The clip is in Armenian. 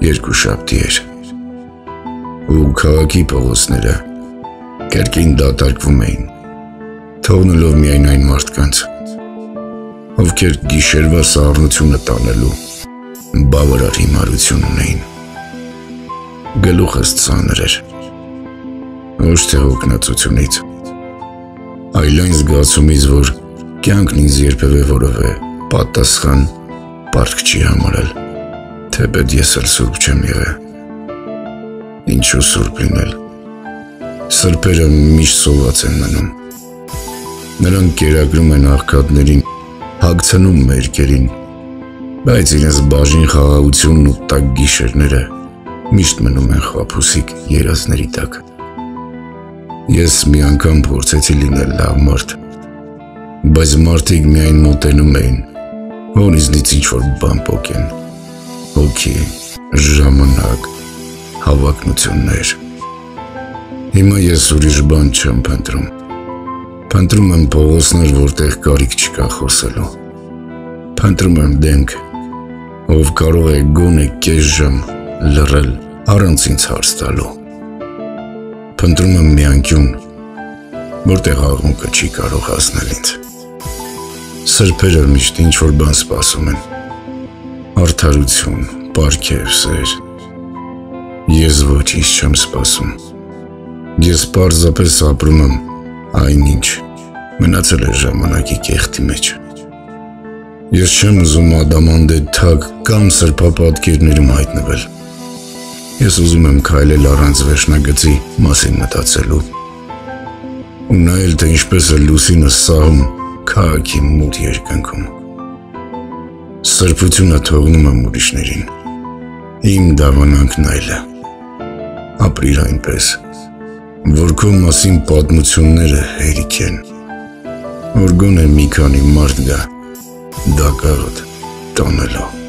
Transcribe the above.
երկուշաբթի էր, ու քաղաքի փողոցները կրկին դատարկվում էին, թողնելով միայն այն մարդկանց, ովքեր գիշերվա սառնությունը տանելու բավարար հիմարություն ունեին։ Գլուխս ծանր էր, ոչ թե հոգնածությունից, այլ այն զգացումից, որ կյանքն ինձ երբևէ որևէ պատասխան պարտք չի համարել, թեպետ ես էլ սուրբ չեմ եղել։ Ինչու սուրբ լինել։ Սրբերը միշտ սոված են մնում։ Նրանք կերակրում են աղքատներին, հագցնում մերկերին, բայց իրենց բաժին խաղաղությունն ու տաք գիշերները միշտ մնում են խաբուսիկ երազների տակ։ Ես մի անգամ փորձեցի լինել լավ մարդ, բայց մարդիկ միայն մոտենում էին, որ ինձնից ինչ-որ բան պոկեն, հոգի, ժամանակ, հավակնություններ։ Հիմա ես ուրիշ բան չեմ փնտրում։ Փնտրում եմ փողոցներ, որտեղ կարիք չկա խոսելու։ Փնտրում եմ դեմք, ով կարող է գոնե կես ժամ լռել առանց ինձ հարց տալու։ Փնտրում եմ մի անկյուն, որտեղ աղմուկը չի կարող հասնել ինձ։ Սրբերը միշտ ինչ-որ բան սպասում են։ Արդարություն, պարգև, սեր։ Ես ոչինչ չեմ սպասում։ Ես պարզապես ապրում եմ այնինչ մնացել է ժամանակի կեղտի մեջ։ Ես չեմ ուզում ադամանդե թակ կամ սրբապատկերներում հայտնվել։ Ես ուզում եմ քայլել առանց վերջնագծի մասին մտածելու ու նայել, թե ինչպես է լուսինը սահում քաղաքի մութ երկնքում։ Սրբությունը թողնում եմ ուրիշներին, իմ դավանանքն այլ է։ Ապրիր այնպես, որ քո մասին պատմությունները հերիք են, որ գոնե մի քանի մարդ գա դակավդ տանելու։